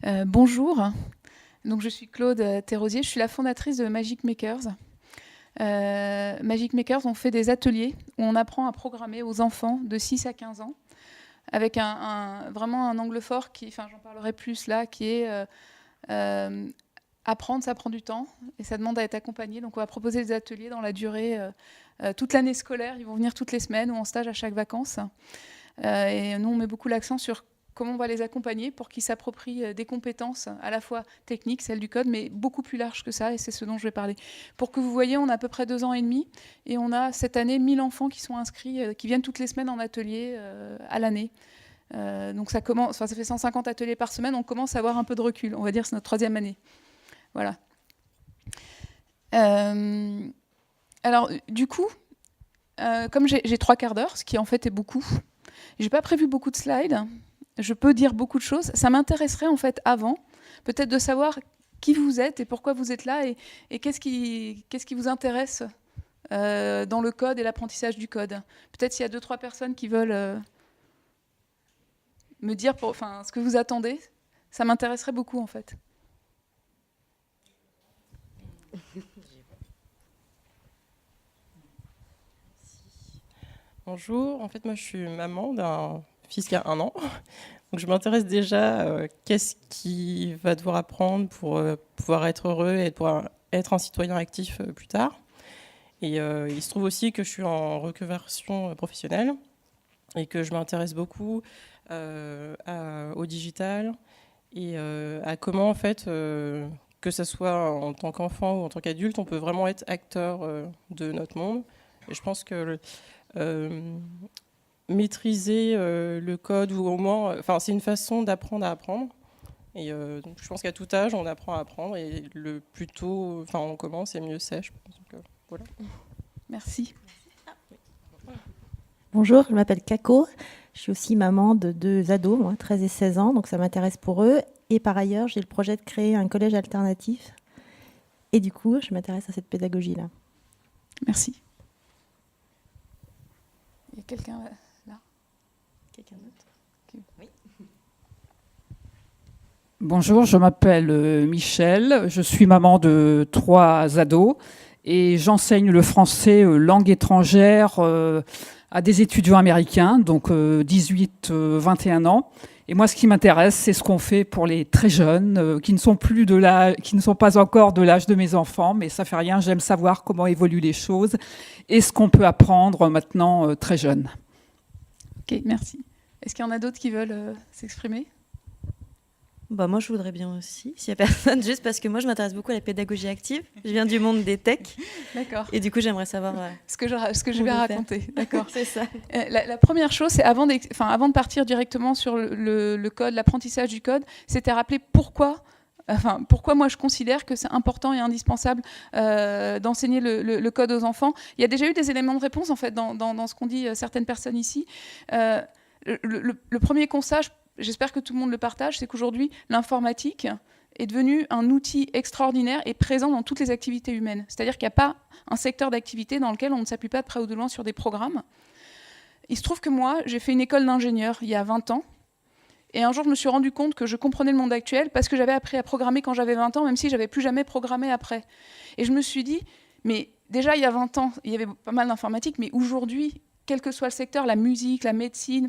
Bonjour, donc je suis Claude Thérosier, je suis la fondatrice de Magic Makers. Magic Makers, on fait des ateliers où on apprend à programmer aux enfants de 6 à 15 ans avec vraiment un angle fort qui, enfin j'en parlerai plus là, qui est apprendre, ça prend du temps et ça demande à être accompagné. Donc on va proposer des ateliers dans la durée, toute l'année scolaire, ils vont venir toutes les semaines ou en stage à chaque vacances. Et nous on met beaucoup l'accent sur comment on va les accompagner pour qu'ils s'approprient des compétences à la fois techniques, celles du code, mais beaucoup plus larges que ça, et c'est ce dont je vais parler. Pour que vous voyez, on a à peu près 2 ans et demi, et on a cette année 1000 enfants qui sont inscrits, qui viennent toutes les semaines en atelier à l'année. Donc ça fait 150 ateliers par semaine, on commence à avoir un peu de recul, on va dire que c'est notre 3e année. Voilà. Alors, du coup, comme j'ai 3 quarts d'heure, ce qui en fait est beaucoup, j'ai pas prévu beaucoup de slides. Je peux dire beaucoup de choses. Ça m'intéresserait en fait avant, peut-être de savoir qui vous êtes et pourquoi vous êtes là et qu'est-ce qui vous intéresse dans le code et l'apprentissage du code. Peut-être s'il y a 2-3 personnes qui veulent me dire ce que vous attendez, ça m'intéresserait beaucoup en fait. Bonjour, en fait moi je suis maman d'un fils qui a 1 an. Donc je m'intéresse déjà qu'est-ce qu'il va devoir apprendre pour pouvoir être heureux et pouvoir être un citoyen actif plus tard. Et il se trouve aussi que je suis en reconversion professionnelle et que je m'intéresse beaucoup au digital et à comment en fait, que ce soit en tant qu'enfant ou en tant qu'adulte, on peut vraiment être acteur de notre monde. Et je pense que maîtriser le code ou au moins, c'est une façon d'apprendre à apprendre. Et donc je pense qu'à tout âge, on apprend à apprendre et le plus tôt, on commence, et mieux c'est. Je pense. Donc, voilà. Merci. Bonjour, je m'appelle Kako. Je suis aussi maman de 2 ados, moi, 13 et 16 ans, donc ça m'intéresse pour eux. Et par ailleurs, j'ai le projet de créer un collège alternatif. Et du coup, je m'intéresse à cette pédagogie-là. Merci. Il y a quelqu'un là? Quelqu'un d'autre? Oui. Bonjour, je m'appelle Michel, je suis maman de 3 ados et j'enseigne le français langue étrangère à des étudiants américains, donc 18-21 ans. Et moi, ce qui m'intéresse, c'est ce qu'on fait pour les très jeunes, qui ne sont pas encore de l'âge de mes enfants, mais ça fait rien, j'aime savoir comment évoluent les choses et ce qu'on peut apprendre maintenant très jeune. Ok, merci. Est-ce qu'il y en a d'autres qui veulent s'exprimer ? Moi, je voudrais bien aussi, s'il n'y a personne, juste parce que moi, je m'intéresse beaucoup à la pédagogie active. Je viens du monde des techs. D'accord. Et du coup, j'aimerais savoir ce que je vais raconter. D'accord. C'est ça. La première chose, c'est avant de partir directement sur le code, l'apprentissage du code, c'était rappeler pourquoi moi je considère que c'est important et indispensable d'enseigner le code aux enfants. Il y a déjà eu des éléments de réponse en fait dans ce qu'ont dit certaines personnes ici. Le premier constat, j'espère que tout le monde le partage, c'est qu'aujourd'hui, l'informatique est devenu un outil extraordinaire et présent dans toutes les activités humaines. C'est-à-dire qu'il n'y a pas un secteur d'activité dans lequel on ne s'appuie pas de près ou de loin sur des programmes. Il se trouve que moi, j'ai fait une école d'ingénieur il y a 20 ans. Et un jour, je me suis rendu compte que je comprenais le monde actuel parce que j'avais appris à programmer quand j'avais 20 ans, même si je n'avais plus jamais programmé après. Et je me suis dit, mais déjà, il y a 20 ans, il y avait pas mal d'informatique, mais aujourd'hui, quel que soit le secteur, la musique, la médecine,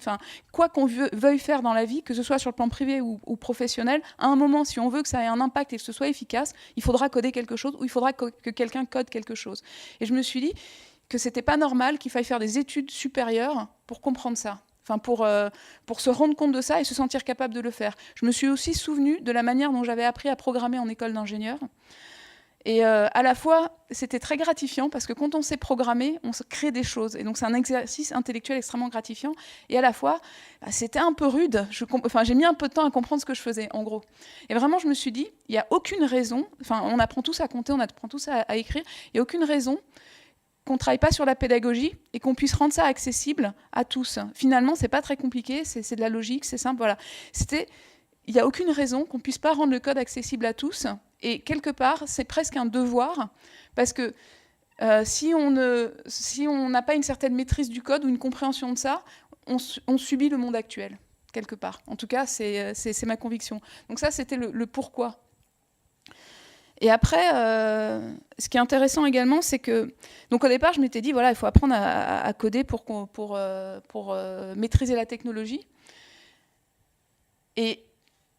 quoi qu'on veuille faire dans la vie, que ce soit sur le plan privé ou professionnel, à un moment, si on veut que ça ait un impact et que ce soit efficace, il faudra coder quelque chose ou il faudra que quelqu'un code quelque chose. Et je me suis dit que c'était pas normal qu'il faille faire des études supérieures pour comprendre ça. Pour se rendre compte de ça et se sentir capable de le faire. Je me suis aussi souvenue de la manière dont j'avais appris à programmer en école d'ingénieur. Et à la fois, c'était très gratifiant parce que quand on sait programmer, on se crée des choses. Et donc, c'est un exercice intellectuel extrêmement gratifiant. Et à la fois, c'était un peu rude. J'ai mis un peu de temps à comprendre ce que je faisais, en gros. Et vraiment, je me suis dit, il n'y a aucune raison. On apprend tous à compter, on apprend tous à écrire. Il n'y a aucune raison qu'on ne travaille pas sur la pédagogie et qu'on puisse rendre ça accessible à tous. Finalement, c'est pas très compliqué, c'est de la logique, c'est simple. Voilà. Il n'y a aucune raison qu'on ne puisse pas rendre le code accessible à tous. Et quelque part, c'est presque un devoir, parce que si on n'a pas une certaine maîtrise du code ou une compréhension de ça, on subit le monde actuel. quelque part. En tout cas, c'est ma conviction. Donc ça, c'était le pourquoi. Et après, ce qui est intéressant également, c'est que... Donc au départ, je m'étais dit, voilà, il faut apprendre à coder pour maîtriser la technologie. Et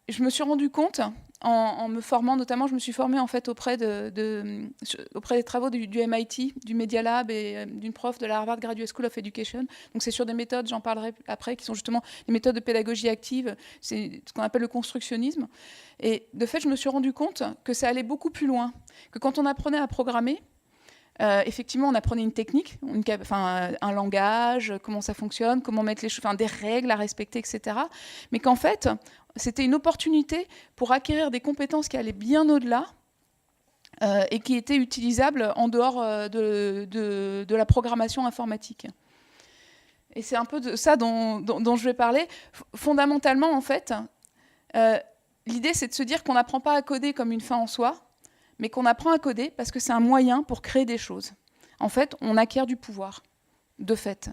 je me suis rendu compte, en me formant, notamment, je me suis formée en fait auprès des travaux du MIT, du Media Lab et d'une prof de la Harvard Graduate School of Education. Donc c'est sur des méthodes, j'en parlerai après, qui sont justement des méthodes de pédagogie active, c'est ce qu'on appelle le constructionnisme. Et de fait, je me suis rendu compte que ça allait beaucoup plus loin, que quand on apprenait à programmer, effectivement, on apprenait une technique, un langage, comment ça fonctionne, comment mettre les choses, des règles à respecter, etc. Mais qu'en fait, c'était une opportunité pour acquérir des compétences qui allaient bien au-delà et qui étaient utilisables en dehors de la programmation informatique. Et c'est un peu de ça dont je vais parler. Fondamentalement, en fait, l'idée, c'est de se dire qu'on n'apprend pas à coder comme une fin en soi, mais qu'on apprend à coder parce que c'est un moyen pour créer des choses. En fait, on acquiert du pouvoir, de fait.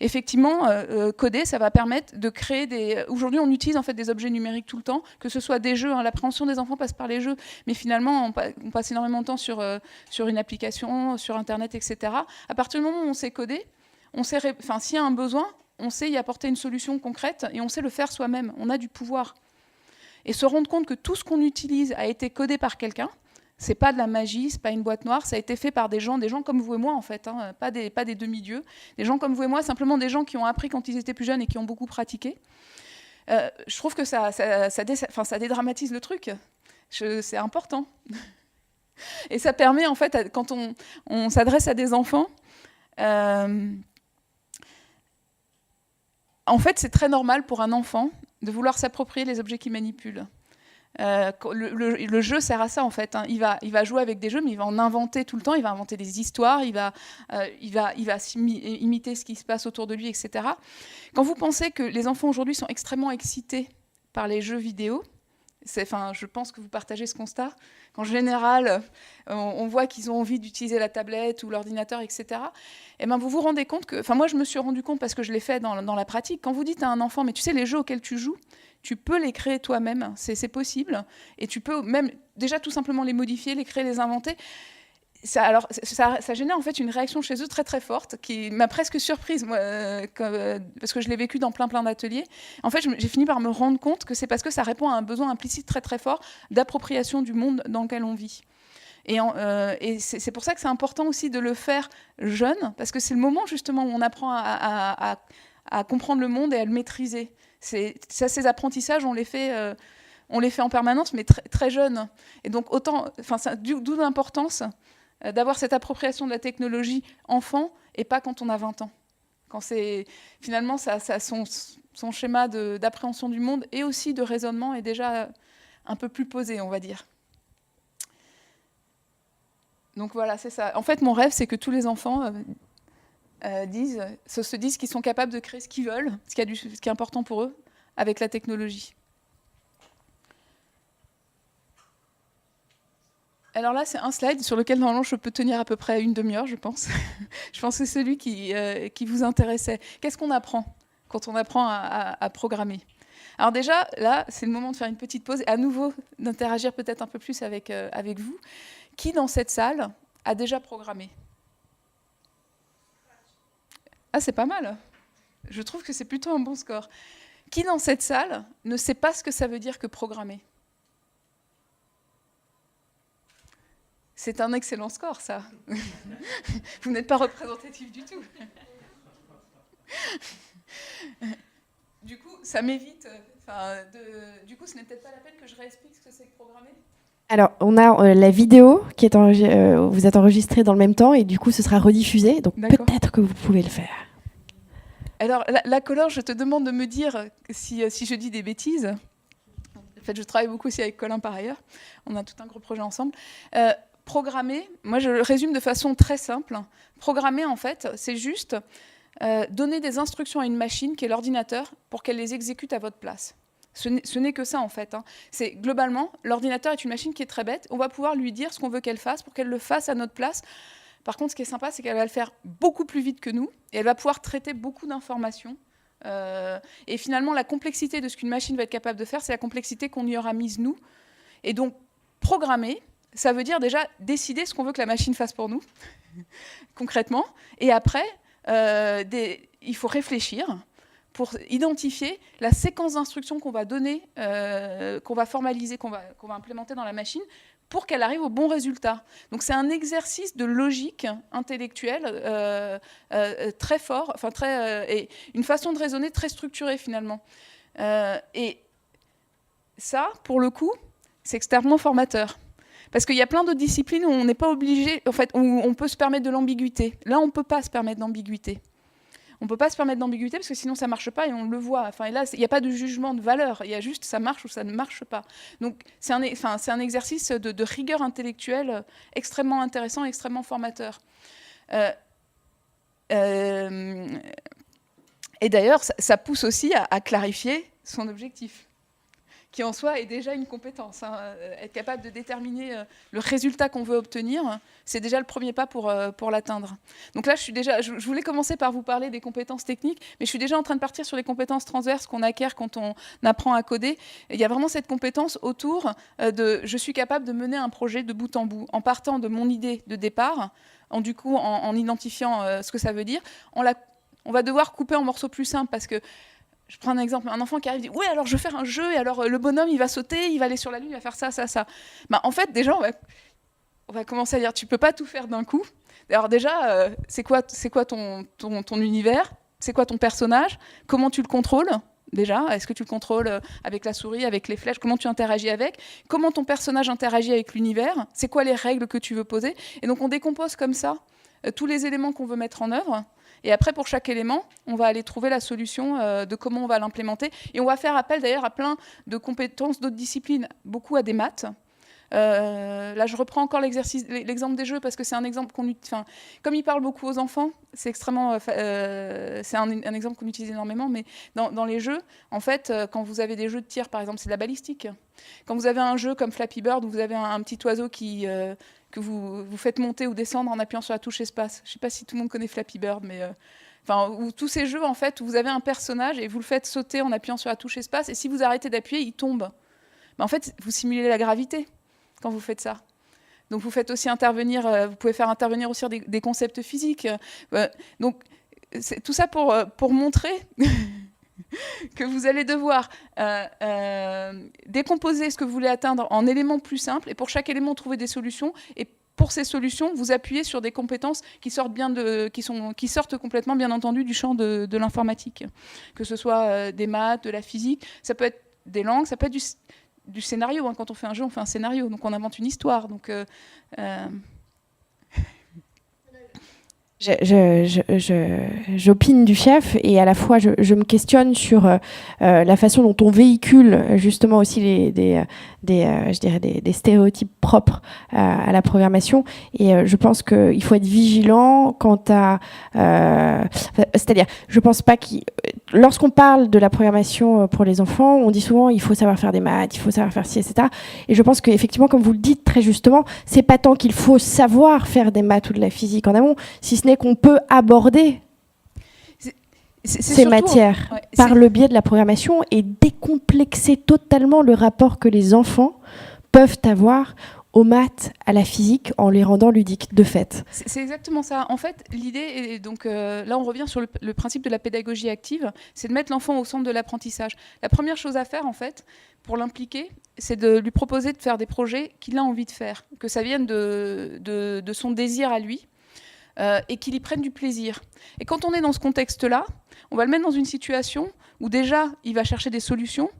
Effectivement, coder, ça va permettre de créer des... Aujourd'hui, on utilise en fait des objets numériques tout le temps, que ce soit des jeux, l'appréhension des enfants passe par les jeux, mais finalement, on passe énormément de temps sur une application, sur Internet, etc. À partir du moment où on sait coder, s'il y a un besoin, on sait y apporter une solution concrète et on sait le faire soi-même. On a du pouvoir. Et se rendre compte que tout ce qu'on utilise a été codé par quelqu'un, c'est pas de la magie, c'est pas une boîte noire, ça a été fait par des gens comme vous et moi en fait, pas des demi-dieux, des gens comme vous et moi, simplement des gens qui ont appris quand ils étaient plus jeunes et qui ont beaucoup pratiqué. Je trouve que ça dédramatise le truc, c'est important. Et ça permet en fait, quand on s'adresse à des enfants, en fait c'est très normal pour un enfant de vouloir s'approprier les objets qu'il manipule. Le jeu sert à ça en fait. Il va jouer avec des jeux, mais il va en inventer tout le temps. Il va inventer des histoires. Il va imiter ce qui se passe autour de lui, etc. Quand vous pensez que les enfants aujourd'hui sont extrêmement excités par les jeux vidéo, je pense que vous partagez ce constat. Qu'en général, on voit qu'ils ont envie d'utiliser la tablette ou l'ordinateur, etc. Et ben vous vous rendez compte que, moi je me suis rendu compte parce que je l'ai fait dans la pratique. Quand vous dites à un enfant, mais tu sais les jeux auxquels tu joues, tu peux les créer toi-même, c'est possible. Et tu peux même déjà tout simplement les modifier, les créer, les inventer. Ça génère en fait une réaction chez eux très très forte qui m'a presque surprise, moi, parce que je l'ai vécu dans plein d'ateliers. En fait, j'ai fini par me rendre compte que c'est parce que ça répond à un besoin implicite très très fort d'appropriation du monde dans lequel on vit. Et c'est pour ça que c'est important aussi de le faire jeune, parce que c'est le moment justement où on apprend à comprendre le monde et à le maîtriser. Ces apprentissages, on les fait en permanence, mais très, très jeunes. Et donc, d'où l'importance d'avoir cette appropriation de la technologie enfant et pas quand on a 20 ans. Quand finalement, son schéma d'appréhension du monde et aussi de raisonnement est déjà un peu plus posé, on va dire. Donc voilà, c'est ça. En fait, mon rêve, c'est que tous les enfants se disent qu'ils sont capables de créer ce qu'ils veulent, ce qui est important pour eux, avec la technologie. Alors là, c'est un slide sur lequel, normalement, je peux tenir à peu près une demi-heure, je pense. Je pense que c'est celui qui vous intéressait. Qu'est-ce qu'on apprend quand on apprend à programmer ? Alors déjà, là, c'est le moment de faire une petite pause et à nouveau d'interagir peut-être un peu plus avec vous. Qui, dans cette salle, a déjà programmé ? Ah, c'est pas mal. Je trouve que c'est plutôt un bon score. Qui, dans cette salle, ne sait pas ce que ça veut dire que programmer ? C'est un excellent score, ça. Vous n'êtes pas représentatif du tout. Du coup, ça m'évite... Du coup, ce n'est peut-être pas la peine que je réexplique ce que c'est que programmer ? Alors, on a la vidéo qui est vous êtes enregistrée dans le même temps et du coup, ce sera rediffusé. Donc, peut-être que vous pouvez le faire. Alors, la Colin, je te demande de me dire si je dis des bêtises. En fait, je travaille beaucoup aussi avec Colin par ailleurs. On a tout un gros projet ensemble. Programmer, moi, je le résume de façon très simple. Programmer, en fait, c'est juste donner des instructions à une machine qui est l'ordinateur pour qu'elle les exécute à votre place. Ce n'est que ça, en fait. C'est globalement, l'ordinateur est une machine qui est très bête. On va pouvoir lui dire ce qu'on veut qu'elle fasse pour qu'elle le fasse à notre place. Par contre, ce qui est sympa, c'est qu'elle va le faire beaucoup plus vite que nous et elle va pouvoir traiter beaucoup d'informations Et finalement, la complexité de ce qu'une machine va être capable de faire, c'est la complexité qu'on y aura mise nous. Et donc, programmer, ça veut dire déjà décider ce qu'on veut que la machine fasse pour nous, concrètement. Et après, il faut réfléchir pour identifier la séquence d'instructions qu'on va donner, qu'on va formaliser, qu'on va implémenter dans la machine, pour qu'elle arrive au bon résultat. Donc c'est un exercice de logique intellectuelle très fort, enfin et une façon de raisonner très structurée finalement. Et ça, pour le coup, c'est extrêmement formateur. Parce qu'il y a plein de disciplines où on n'est pas obligé, en fait, où on peut se permettre de l'ambiguïté. Là, on ne peut pas se permettre d'ambiguïté. On ne peut pas se permettre d'ambiguïté parce que sinon ça ne marche pas et on le voit. Enfin, et là, il n'y a pas de jugement de valeur. Il y a juste ça marche ou ça ne marche pas. Donc c'est un exercice de rigueur intellectuelle extrêmement intéressant, extrêmement formateur. Et d'ailleurs, ça pousse aussi à clarifier son objectif, qui en soi est déjà une compétence. Être capable de déterminer le résultat qu'on veut obtenir, c'est déjà le premier pas pour l'atteindre. Donc là, je voulais commencer par vous parler des compétences techniques, mais je suis déjà en train de partir sur les compétences transverses qu'on acquiert quand on apprend à coder. Il y a vraiment cette compétence autour de « je suis capable de mener un projet de bout en bout », en partant de mon idée de départ, en identifiant ce que ça veut dire. On va devoir couper en morceaux plus simples parce que je prends un exemple, un enfant qui arrive et dit « ouais, alors je vais faire un jeu, et alors le bonhomme, il va sauter, il va aller sur la lune, il va faire ça, ça, ça. » En fait, déjà, on va commencer à dire « tu peux pas tout faire d'un coup. » Alors déjà, c'est quoi ton univers? C'est quoi ton personnage? Comment tu le contrôles déjà? Est-ce que tu le contrôles avec la souris, avec les flèches? Comment tu interagis avec? Comment ton personnage interagit avec l'univers? C'est quoi les règles que tu veux poser? Et donc, on décompose comme ça tous les éléments qu'on veut mettre en œuvre. Et après, pour chaque élément, on va aller trouver la solution de comment on va l'implémenter. Et on va faire appel d'ailleurs à plein de compétences d'autres disciplines, beaucoup à des maths. Là, je reprends encore l'exemple des jeux parce que c'est un exemple comme il parle beaucoup aux enfants, c'est extrêmement, c'est un exemple qu'on utilise énormément. Mais dans les jeux, en fait, quand vous avez des jeux de tir, par exemple, c'est de la balistique. Quand vous avez un jeu comme Flappy Bird où vous avez un petit oiseau que vous faites monter ou descendre en appuyant sur la touche espace. Je ne sais pas si tout le monde connaît Flappy Bird, mais ou tous ces jeux en fait où vous avez un personnage et vous le faites sauter en appuyant sur la touche espace, et si vous arrêtez d'appuyer, il tombe. En fait, vous simulez la gravité quand vous faites ça. Donc vous faites aussi intervenir, vous pouvez faire intervenir aussi des concepts physiques. Donc c'est tout ça pour montrer que vous allez devoir décomposer ce que vous voulez atteindre en éléments plus simples, et pour chaque élément trouver des solutions, et pour ces solutions vous appuyez sur des compétences qui sortent complètement, bien entendu, du champ de l'informatique, que ce soit des maths, de la physique, ça peut être des langues, ça peut être du scénario. Quand on fait un jeu, on fait un scénario, donc on invente une histoire. Donc J'opine du chef, et à la fois je me questionne sur la façon dont on véhicule justement aussi je dirais des stéréotypes propres à la programmation, et je pense qu'il faut être vigilant quant à c'est-à-dire, je pense pas lorsqu'on parle de la programmation pour les enfants, on dit souvent il faut savoir faire des maths, il faut savoir faire ci, etc. Et je pense qu'effectivement, comme vous le dites très justement, c'est pas tant qu'il faut savoir faire des maths ou de la physique en amont, si ce n'est qu'on peut aborder ces matières par le biais de la programmation et décomplexer totalement le rapport que les enfants peuvent avoir aux maths, à la physique, en les rendant ludiques, de fait. C'est exactement ça. En fait, l'idée, et donc là on revient sur le principe de la pédagogie active, c'est de mettre l'enfant au centre de l'apprentissage. La première chose à faire, en fait, pour l'impliquer, c'est de lui proposer de faire des projets qu'il a envie de faire, que ça vienne de son désir à lui, et qu'il y prenne du plaisir. Et quand on est dans ce contexte-là, on va le mettre dans une situation où déjà il va chercher des solutions,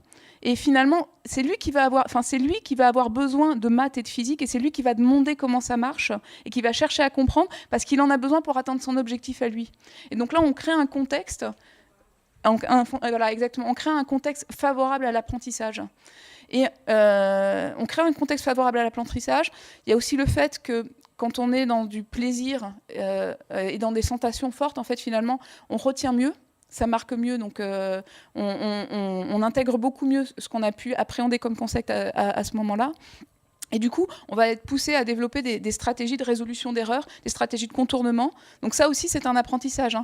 et finalement c'est lui qui va avoir besoin de maths et de physique, et c'est lui qui va demander comment ça marche et qui va chercher à comprendre parce qu'il en a besoin pour atteindre son objectif à lui. Et donc là on crée un contexte, voilà, exactement, on crée un contexte favorable à l'apprentissage. Et on crée un contexte favorable à l'apprentissage. Il y a aussi le fait que quand on est dans du plaisir et dans des sensations fortes, en fait, finalement, on retient mieux, ça marque mieux, donc on intègre beaucoup mieux ce qu'on a pu appréhender comme concept à ce moment-là. Et du coup, on va être poussé à développer des stratégies de résolution d'erreurs, des stratégies de contournement. Donc ça aussi, c'est un apprentissage.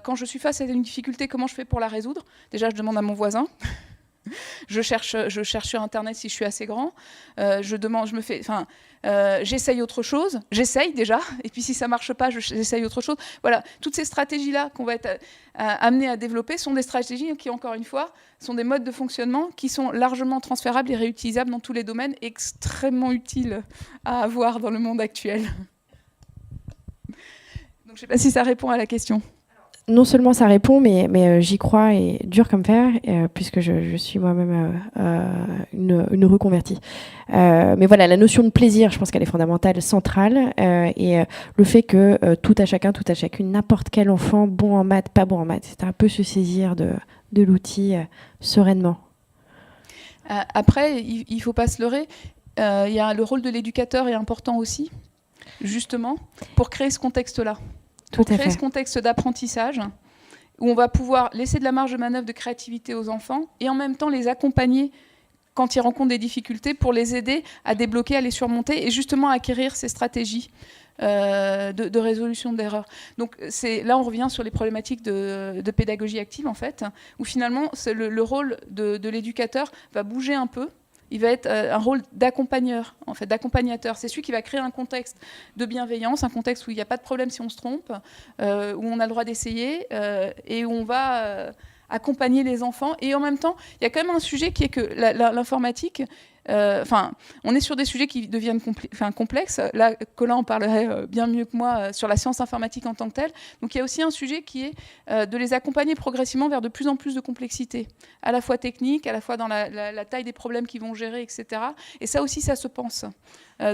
Quand je suis face à une difficulté, comment je fais pour la résoudre? Déjà, je demande à mon voisin. Je cherche sur Internet si je suis assez grand. J'essaye autre chose. J'essaye déjà. Et puis si ça marche pas, j'essaye autre chose. Voilà, toutes ces stratégies-là qu'on va être amenés à développer sont des stratégies qui, encore une fois, sont des modes de fonctionnement qui sont largement transférables et réutilisables dans tous les domaines, extrêmement utiles à avoir dans le monde actuel. Donc je ne sais pas si ça répond à la question. Non seulement ça répond, mais j'y crois et dur comme fer, puisque je suis moi-même une reconvertie. Mais voilà, la notion de plaisir, je pense qu'elle est fondamentale, centrale, et le fait que tout à chacun, tout à chacune, n'importe quel enfant, bon en maths, pas bon en maths, c'est un peu se saisir de l'outil sereinement. Après, il ne faut pas se leurrer, le rôle de l'éducateur est important aussi, justement, pour créer ce contexte-là. Pour créer ce contexte d'apprentissage où on va pouvoir laisser de la marge de manœuvre de créativité aux enfants et en même temps les accompagner quand ils rencontrent des difficultés pour les aider à débloquer, à les surmonter et justement à acquérir ces stratégies de résolution d'erreurs. Donc là, on revient sur les problématiques de pédagogie active, en fait, où finalement le rôle de l'éducateur va bouger un peu. Il va être un rôle d'accompagneur, en fait, d'accompagnateur. C'est celui qui va créer un contexte de bienveillance, un contexte où il n'y a pas de problème si on se trompe, où on a le droit d'essayer et où on va accompagner les enfants. Et en même temps, il y a quand même un sujet qui est que l'informatique, on est sur des sujets qui deviennent complexes. Là, Colin en parlerait bien mieux que moi sur la science informatique en tant que telle. Donc il y a aussi un sujet qui est de les accompagner progressivement vers de plus en plus de complexité, à la fois technique, à la fois dans la taille des problèmes qu'ils vont gérer, etc. Et ça aussi, ça se pense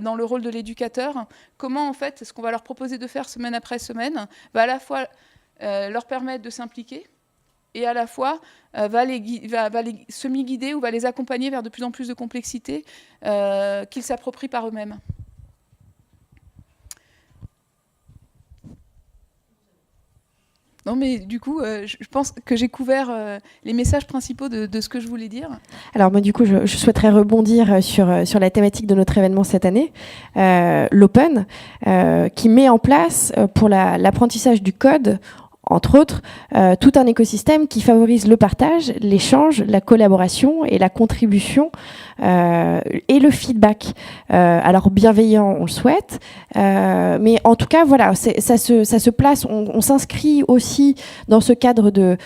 dans le rôle de l'éducateur. Comment, en fait, ce qu'on va leur proposer de faire semaine après semaine va à la fois leur permettre de s'impliquer, et à la fois va les semi-guider ou va les accompagner vers de plus en plus de complexité qu'ils s'approprient par eux-mêmes. Non, mais du coup, je pense que j'ai couvert les messages principaux de ce que je voulais dire. Alors moi, du coup, je souhaiterais rebondir sur la thématique de notre événement cette année, l'Open, qui met en place pour l'apprentissage du code, entre autres, tout un écosystème qui favorise le partage, l'échange, la collaboration et la contribution et le feedback. Alors bienveillant, on le souhaite, mais en tout cas, voilà, ça se place, on s'inscrit aussi dans ce cadre de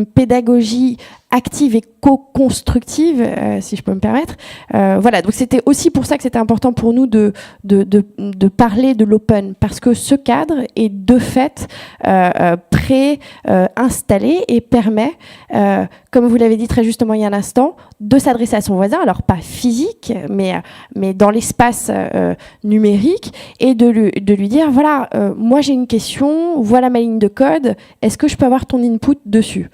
pédagogie active et co-constructive, si je peux me permettre. Voilà, donc c'était aussi pour ça que c'était important pour nous de parler de l'open, parce que ce cadre est de fait pré-installé et permet, comme vous l'avez dit très justement il y a un instant, de s'adresser à son voisin, alors pas physique, mais dans l'espace numérique, et de lui dire, voilà, moi j'ai une question, voilà ma ligne de code, est-ce que je peux avoir ton input dessus ?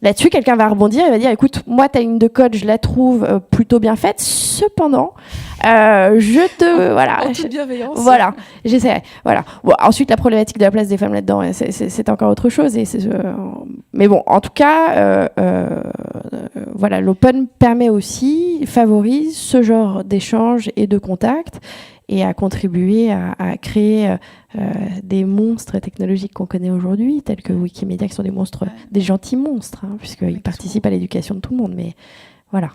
Là-dessus, quelqu'un va rebondir et va dire, écoute, moi, ta ligne de code, je la trouve plutôt bien faite. Cependant, je te... Voilà. En toute bienveillance. Voilà, j'essaierai. Voilà. Bon, ensuite, la problématique de la place des femmes là-dedans, c'est encore autre chose. Mais bon, en tout cas, voilà, l'open permet aussi, favorise ce genre d'échange et de contact, et à contribuer à créer des monstres technologiques qu'on connaît aujourd'hui, tels que Wikimedia, qui sont des monstres, des gentils monstres, hein, puisqu'ils participent à l'éducation de tout le monde. Mais voilà.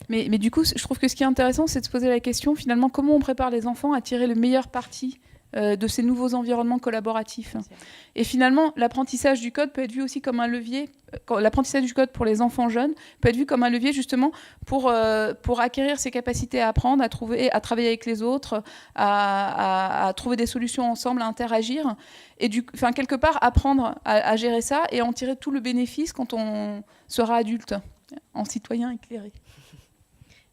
Mais du coup, je trouve que ce qui est intéressant, c'est de se poser la question, finalement, comment on prépare les enfants à tirer le meilleur parti de ces nouveaux environnements collaboratifs. Et finalement, l'apprentissage du code peut être vu aussi comme un levier. L'apprentissage du code pour les enfants jeunes peut être vu comme un levier justement pour acquérir ses capacités à apprendre, à travailler avec les autres, à trouver des solutions ensemble, à interagir. Et quelque part, apprendre à gérer ça et en tirer tout le bénéfice quand on sera adulte, en citoyen éclairé.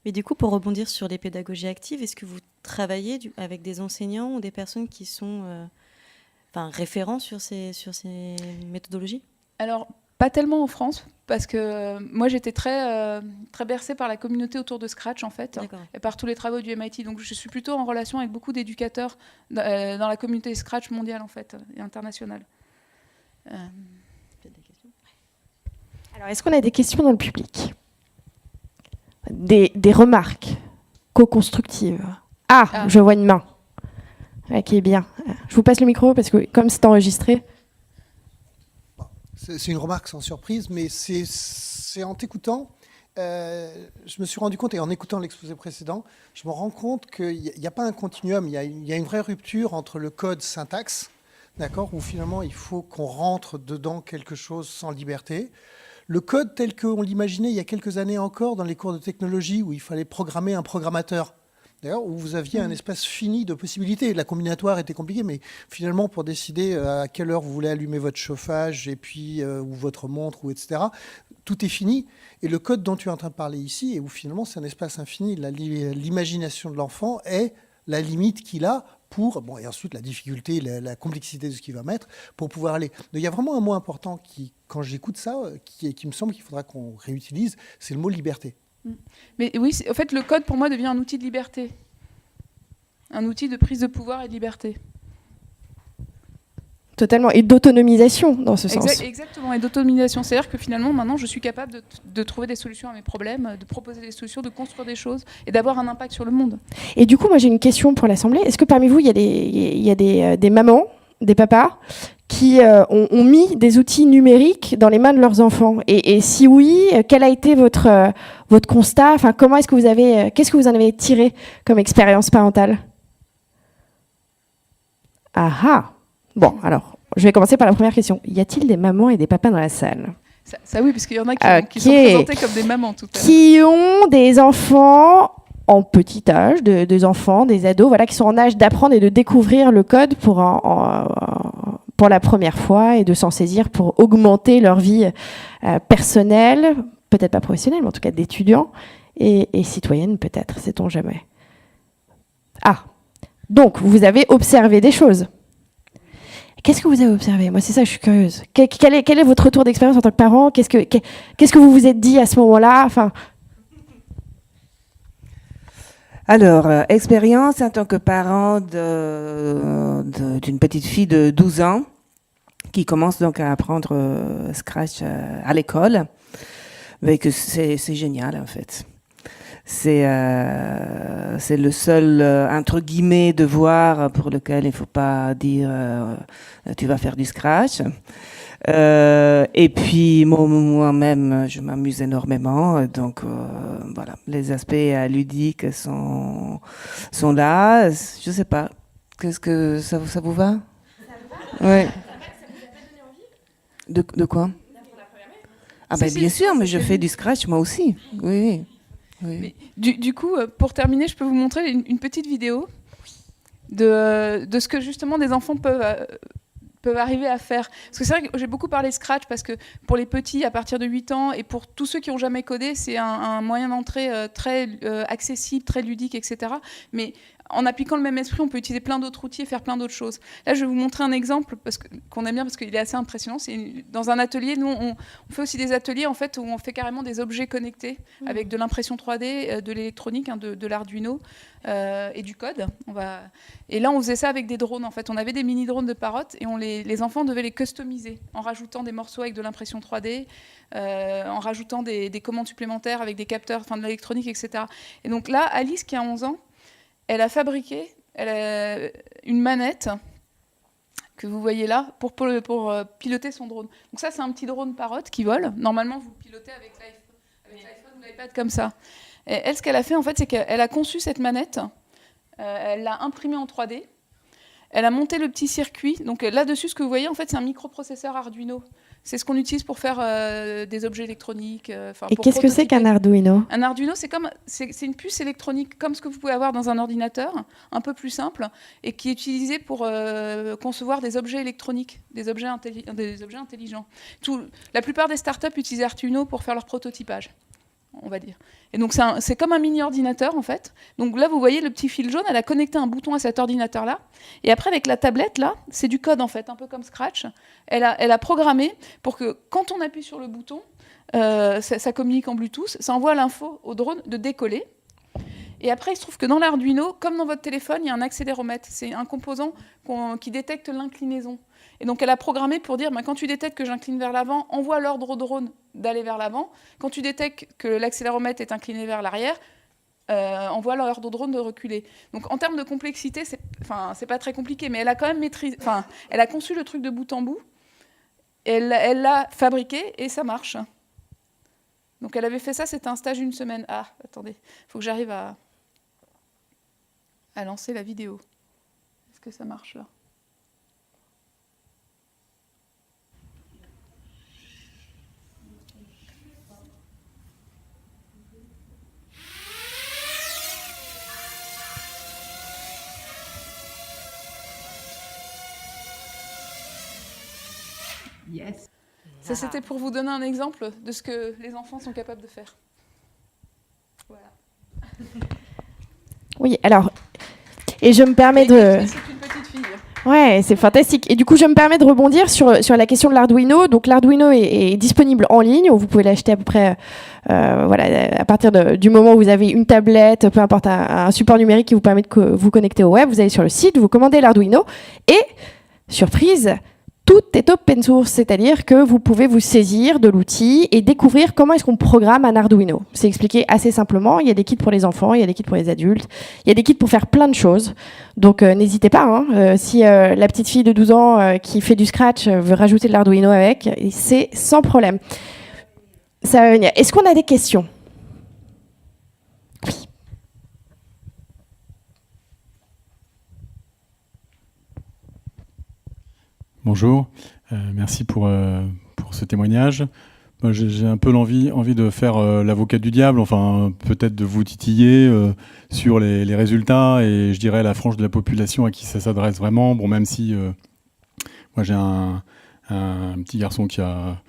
Mais du coup, pour rebondir sur les pédagogies actives, est-ce que vous travaillez avec des enseignants ou des personnes qui sont référents sur ces méthodologies ? Alors, pas tellement en France, parce que moi, j'étais très bercée par la communauté autour de Scratch, en fait, et par tous les travaux du MIT. Donc, je suis plutôt en relation avec beaucoup d'éducateurs dans la communauté Scratch mondiale, en fait, et internationale. Alors, est-ce qu'on a des questions dans le public ? Des remarques co-constructive. Ah, je vois une main. Qui est bien. Je vous passe le micro parce que comme c'est enregistré. C'est une remarque sans surprise, mais c'est en t'écoutant, je me suis rendu compte, et en écoutant l'exposé précédent, je me rends compte qu'il n'y a pas un continuum, il y a une vraie rupture entre le code syntaxe, d'accord, où finalement il faut qu'on rentre dedans quelque chose sans liberté. Le code tel qu'on l'imaginait il y a quelques années encore dans les cours de technologie, où il fallait programmer un programmateur. D'ailleurs, où vous aviez un espace fini de possibilités. La combinatoire était compliquée, mais finalement, pour décider à quelle heure vous voulez allumer votre chauffage, et puis, ou votre montre, ou etc., tout est fini. Et le code dont tu es en train de parler ici, et où finalement c'est un espace infini, l'imagination de l'enfant est la limite qu'il a pour, bon, et ensuite la difficulté, la complexité de ce qu'il va mettre, pour pouvoir aller. Donc il y a vraiment un mot important qui, quand j'écoute ça, qui me semble qu'il faudra qu'on réutilise, c'est le mot liberté. Mais oui, en fait, le code, pour moi, devient un outil de liberté. Un outil de prise de pouvoir et de liberté. Totalement. Et d'autonomisation, dans ce sens. Exactement, et d'autonomisation. C'est-à-dire que finalement, maintenant, je suis capable de trouver des solutions à mes problèmes, de proposer des solutions, de construire des choses et d'avoir un impact sur le monde. Et du coup, moi, j'ai une question pour l'Assemblée. Est-ce que parmi vous, il y a des mamans, des papas qui ont mis des outils numériques dans les mains de leurs enfants, et si oui, quel a été votre constat, enfin, comment est-ce que qu'est-ce que vous en avez tiré comme expérience parentale? Ah. Bon, alors, je vais commencer par la première question. Y a-t-il des mamans et des papas dans la salle? Ça oui, parce qu'il y en a qui sont présentés comme des mamans tout à l'heure. Qui ont des enfants en petit âge, des enfants, des ados, voilà, qui sont en âge d'apprendre et de découvrir le code pour la première fois, et de s'en saisir pour augmenter leur vie personnelle, peut-être pas professionnelle, mais en tout cas d'étudiants, et citoyenne peut-être, sait-on jamais. Ah, donc vous avez observé des choses. Qu'est-ce que vous avez observé? Moi, c'est ça, je suis curieuse. Quel est votre retour d'expérience en tant que parent? Qu'est-ce que vous vous êtes dit à ce moment-là? Enfin... Alors, expérience en tant que parent d'une petite fille de 12 ans qui commence donc à apprendre Scratch à l'école. Mais que c'est génial, en fait. C'est le seul, entre guillemets, devoir pour lequel il ne faut pas dire tu vas faire du Scratch. Et puis moi-même, je m'amuse énormément. Donc voilà, les aspects ludiques sont là. Je ne sais pas. Qu'est-ce que ça vous va? Ouais. De quoi? Ah ben bien sûr, mais je fais du Scratch moi aussi. Oui. Mais, du coup, pour terminer, je peux vous montrer une petite vidéo de ce que justement des enfants peuvent arriver à faire. Parce que c'est vrai que j'ai beaucoup parlé Scratch parce que pour les petits à partir de 8 ans et pour tous ceux qui n'ont jamais codé, c'est un moyen d'entrée très accessible, très ludique, etc. Mais en appliquant le même esprit, on peut utiliser plein d'autres outils et faire plein d'autres choses. Là, je vais vous montrer un exemple qu'on aime bien parce qu'il est assez impressionnant. C'est dans un atelier. Nous, on fait aussi des ateliers en fait, où on fait carrément des objets connectés avec de l'impression 3D, de l'électronique, de l'Arduino et du code. Et là, on faisait ça avec des drones. En fait, on avait des mini-drones de Parrot et les enfants devaient les customiser en rajoutant des morceaux avec de l'impression 3D, en rajoutant des commandes supplémentaires avec des capteurs, enfin de l'électronique, etc. Et donc là, Alice, qui a 11 ans, elle a fabriqué une manette que vous voyez là pour piloter son drone. Donc ça, c'est un petit drone Parrot qui vole. Normalement, vous pilotez avec l'iPhone ou l'iPad comme ça. Et elle, ce qu'elle a fait, en fait, c'est qu'elle a conçu cette manette, elle l'a imprimée en 3D, elle a monté le petit circuit. Donc là-dessus, ce que vous voyez, en fait, c'est un microprocesseur Arduino. C'est ce qu'on utilise pour faire des objets électroniques. Et qu'est-ce que c'est qu'un Arduino? Un Arduino, c'est une puce électronique comme ce que vous pouvez avoir dans un ordinateur, un peu plus simple, et qui est utilisé pour concevoir des objets électroniques, des objets intelligents. La plupart des startups utilisent Arduino pour faire leur prototypage, on va dire. Et donc c'est comme un mini ordinateur en fait. Donc là vous voyez le petit fil jaune, elle a connecté un bouton à cet ordinateur là. Et après avec la tablette là, c'est du code en fait, un peu comme Scratch. Elle a programmé pour que quand on appuie sur le bouton, ça communique en Bluetooth, ça envoie l'info au drone de décoller. Et après il se trouve que dans l'Arduino, comme dans votre téléphone, il y a un accéléromètre. C'est un composant qui détecte l'inclinaison. Et donc elle a programmé pour dire, quand tu détectes que j'incline vers l'avant, envoie l'ordre au drone d'aller vers l'avant. Quand tu détectes que l'accéléromètre est incliné vers l'arrière, envoie leur drone de reculer. Donc en termes de complexité, c'est pas très compliqué, mais elle a quand même maîtrisé, elle a conçu le truc de bout en bout, elle l'a fabriqué et ça marche. Donc elle avait fait ça, c'était un stage d'une semaine. Ah, attendez, il faut que j'arrive à lancer la vidéo. Est-ce que ça marche là ? Yes. Ça, c'était pour vous donner un exemple de ce que les enfants sont capables de faire. Voilà. Oui, alors, et je me permets de... C'est une petite fille. Ouais, c'est fantastique. Et du coup, je me permets de rebondir sur la question de l'Arduino. Donc, l'Arduino est disponible en ligne. Vous pouvez l'acheter à peu près, à partir du moment où vous avez une tablette, peu importe, un support numérique qui vous permet de vous connecter au web. Vous allez sur le site, vous commandez l'Arduino et, surprise, tout est open source, c'est-à-dire que vous pouvez vous saisir de l'outil et découvrir comment est-ce qu'on programme un Arduino. C'est expliqué assez simplement. Il y a des kits pour les enfants, il y a des kits pour les adultes, il y a des kits pour faire plein de choses. Donc n'hésitez pas, si la petite fille de 12 ans qui fait du Scratch veut rajouter de l'Arduino avec, c'est sans problème. Ça va venir. Est-ce qu'on a des questions ? Oui. Bonjour, merci pour ce témoignage. Moi, j'ai un peu envie de faire l'avocat du diable, enfin peut-être de vous titiller sur les résultats et je dirais la frange de la population à qui ça s'adresse vraiment. Bon, même si moi j'ai un petit garçon qui a